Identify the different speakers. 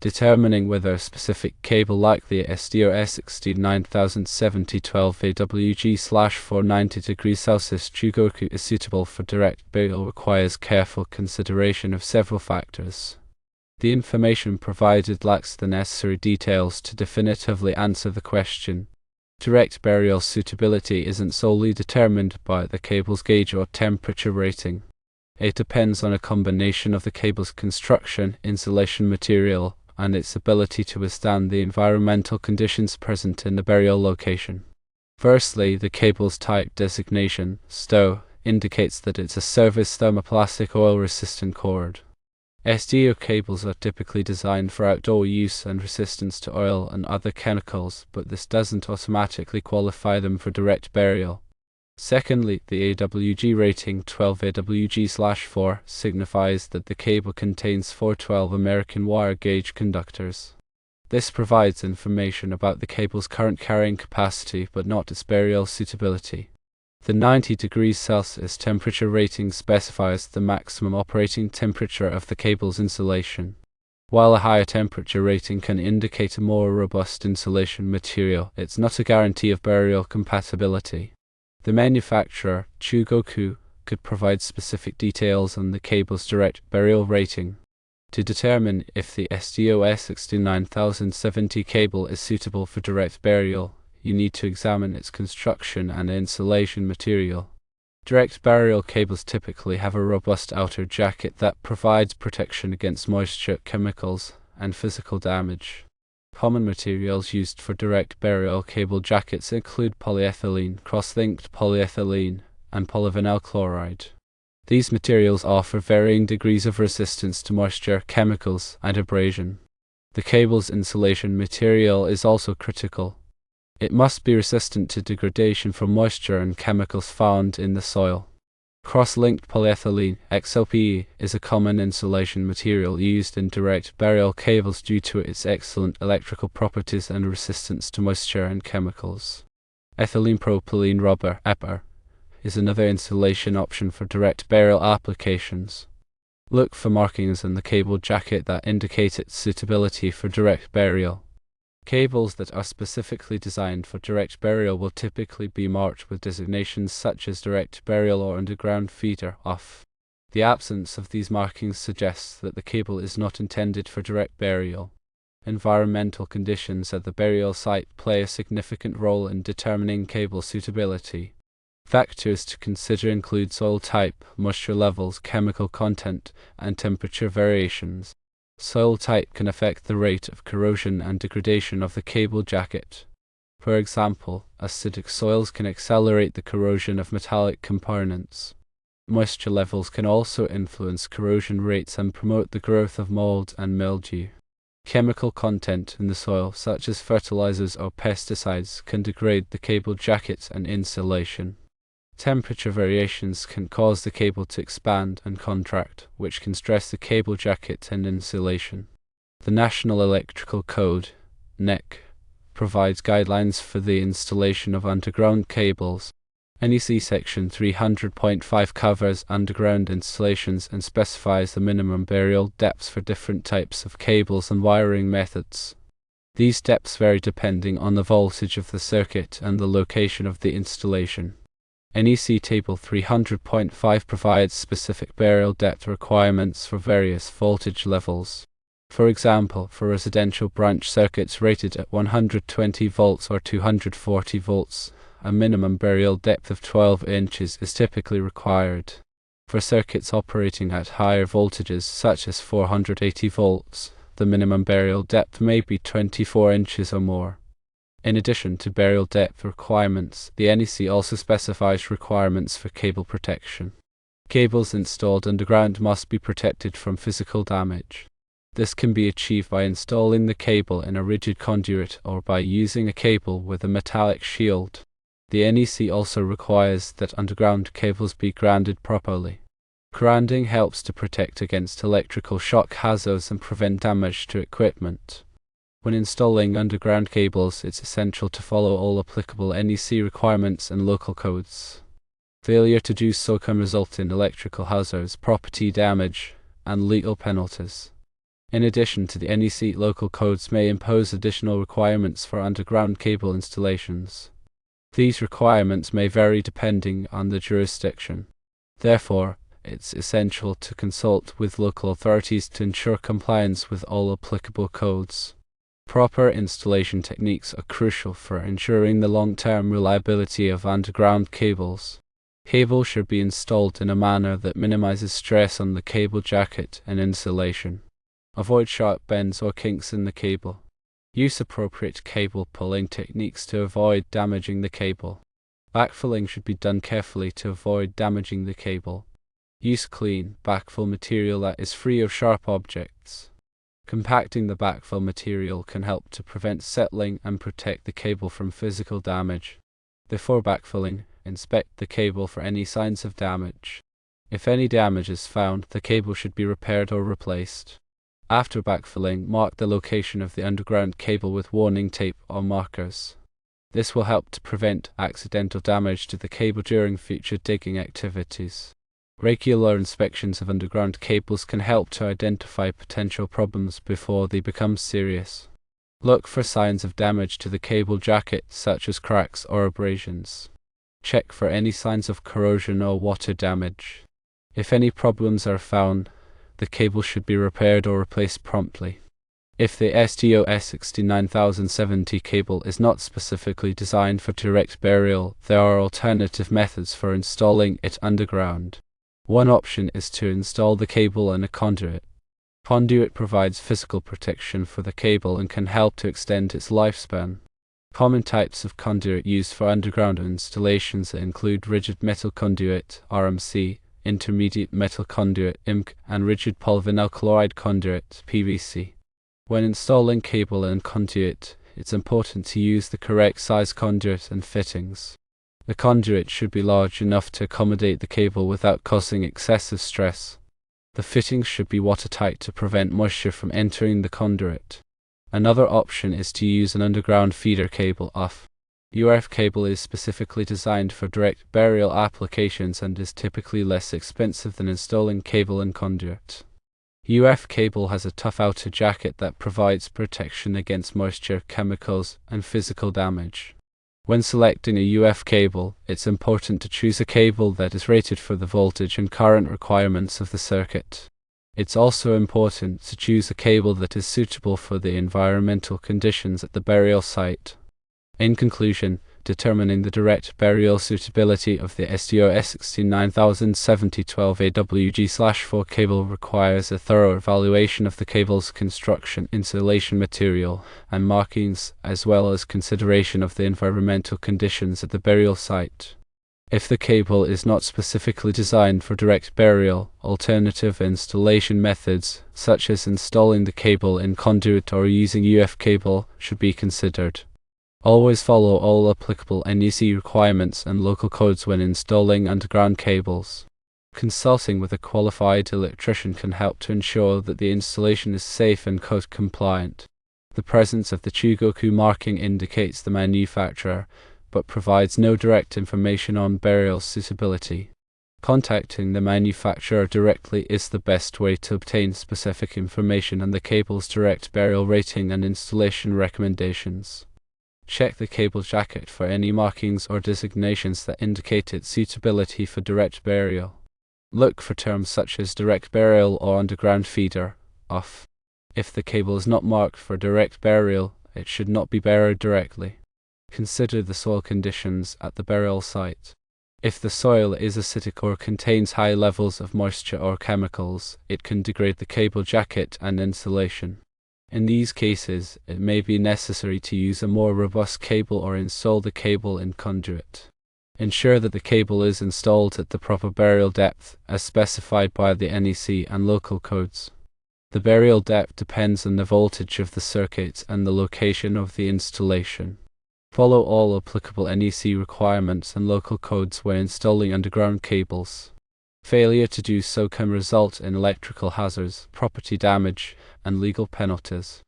Speaker 1: Determining whether a specific cable like the STO E69070 12AWG/490°C CHUGOKU is suitable for direct burial requires careful consideration of several factors. The information provided lacks the necessary details to definitively answer the question. Direct burial suitability isn't solely determined by the cable's gauge or temperature rating. It depends on a combination of the cable's construction, insulation material, and its ability to withstand the environmental conditions present in the burial location. Firstly, the cable's type designation, STO, indicates that it's a service thermoplastic oil-resistant cord. STO cables are typically designed for outdoor use and resistance to oil and other chemicals, but this doesn't automatically qualify them for direct burial. Secondly, the AWG rating 12AWG/4 signifies that the cable contains 412 American wire gauge conductors. This provides information about the cable's current carrying capacity but not its burial suitability. The 90°C temperature rating specifies the maximum operating temperature of the cable's insulation. While a higher temperature rating can indicate a more robust insulation material, it's not a guarantee of burial compatibility. The manufacturer, CHUGOKU, could provide specific details on the cable's direct burial rating. To determine if the STO E69070 cable is suitable for direct burial, you need to examine its construction and insulation material. Direct burial cables typically have a robust outer jacket that provides protection against moisture, chemicals, and physical damage. Common materials used for direct burial cable jackets include polyethylene, cross-linked polyethylene, and polyvinyl chloride. These materials offer varying degrees of resistance to moisture, chemicals, and abrasion. The cable's insulation material is also critical. It must be resistant to degradation from moisture and chemicals found in the soil. Cross-linked polyethylene (XLPE) is a common insulation material used in direct burial cables due to its excellent electrical properties and resistance to moisture and chemicals. Ethylene propylene rubber (EPR) is another insulation option for direct burial applications. Look for markings in the cable jacket that indicate its suitability for direct burial. Cables that are specifically designed for direct burial will typically be marked with designations such as direct burial or underground feeder (OFF). The absence of these markings suggests that the cable is not intended for direct burial. Environmental conditions at the burial site play a significant role in determining cable suitability. Factors to consider include soil type, moisture levels, chemical content, and temperature variations. Soil type can affect the rate of corrosion and degradation of the cable jacket. For example, acidic soils can accelerate the corrosion of metallic components. Moisture levels can also influence corrosion rates and promote the growth of mold and mildew. Chemical content in the soil, such as fertilizers or pesticides, can degrade the cable jacket and insulation. Temperature variations can cause the cable to expand and contract, which can stress the cable jacket and insulation. The National Electrical Code (NEC) provides guidelines for the installation of underground cables. NEC Section 300.5 covers underground installations and specifies the minimum burial depths for different types of cables and wiring methods. These depths vary depending on the voltage of the circuit and the location of the installation. NEC Table 300.5 provides specific burial depth requirements for various voltage levels. For example, for residential branch circuits rated at 120 volts or 240 volts, a minimum burial depth of 12 inches is typically required. For circuits operating at higher voltages, such as 480 volts, the minimum burial depth may be 24 inches or more. In addition to burial depth requirements, the NEC also specifies requirements for cable protection. Cables installed underground must be protected from physical damage. This can be achieved by installing the cable in a rigid conduit or by using a cable with a metallic shield. The NEC also requires that underground cables be grounded properly. Grounding helps to protect against electrical shock hazards and prevent damage to equipment. When installing underground cables, it's essential to follow all applicable NEC requirements and local codes. Failure to do so can result in electrical hazards, property damage, and legal penalties. In addition to the NEC, local codes may impose additional requirements for underground cable installations. These requirements may vary depending on the jurisdiction. Therefore, it's essential to consult with local authorities to ensure compliance with all applicable codes. Proper installation techniques are crucial for ensuring the long-term reliability of underground cables. Cables should be installed in a manner that minimizes stress on the cable jacket and insulation. Avoid sharp bends or kinks in the cable. Use appropriate cable pulling techniques to avoid damaging the cable. Backfilling should be done carefully to avoid damaging the cable. Use clean, backfill material that is free of sharp objects. Compacting the backfill material can help to prevent settling and protect the cable from physical damage. Before backfilling, inspect the cable for any signs of damage. If any damage is found, the cable should be repaired or replaced. After backfilling, mark the location of the underground cable with warning tape or markers. This will help to prevent accidental damage to the cable during future digging activities. Regular inspections of underground cables can help to identify potential problems before they become serious. Look for signs of damage to the cable jacket, such as cracks or abrasions. Check for any signs of corrosion or water damage. If any problems are found, the cable should be repaired or replaced promptly. If the STO E69070 cable is not specifically designed for direct burial, there are alternative methods for installing it underground. One option is to install the cable in a conduit. Conduit provides physical protection for the cable and can help to extend its lifespan. Common types of conduit used for underground installations include rigid metal conduit, RMC, intermediate metal conduit, IMC, and rigid polyvinyl chloride conduit, PVC. When installing cable and conduit, it's important to use the correct size conduit and fittings. The conduit should be large enough to accommodate the cable without causing excessive stress. The fittings should be watertight to prevent moisture from entering the conduit. Another option is to use an underground feeder cable UF. UF cable is specifically designed for direct burial applications and is typically less expensive than installing cable and conduit. UF cable has a tough outer jacket that provides protection against moisture, chemicals, and physical damage. When selecting a UF cable, it's important to choose a cable that is rated for the voltage and current requirements of the circuit. It's also important to choose a cable that is suitable for the environmental conditions at the burial site. In conclusion, determining the direct burial suitability of the STO E69070 12AWG/4 cable requires a thorough evaluation of the cable's construction, insulation material, and markings, as well as consideration of the environmental conditions at the burial site. If the cable is not specifically designed for direct burial, alternative installation methods, such as installing the cable in conduit or using UF cable, should be considered. Always follow all applicable NEC requirements and local codes when installing underground cables. Consulting with a qualified electrician can help to ensure that the installation is safe and code compliant. The presence of the CHUGOKU marking indicates the manufacturer, but provides no direct information on burial suitability. Contacting the manufacturer directly is the best way to obtain specific information on the cable's direct burial rating and installation recommendations. Check the cable jacket for any markings or designations that indicate its suitability for direct burial. Look for terms such as direct burial or underground feeder, UF. If the cable is not marked for direct burial, it should not be buried directly. Consider the soil conditions at the burial site. If the soil is acidic or contains high levels of moisture or chemicals, it can degrade the cable jacket and insulation. In these cases, it may be necessary to use a more robust cable or install the cable in conduit. Ensure that the cable is installed at the proper burial depth, as specified by the NEC and local codes. The burial depth depends on the voltage of the circuit and the location of the installation. Follow all applicable NEC requirements and local codes when installing underground cables. Failure to do so can result in electrical hazards, property damage, and legal penalties.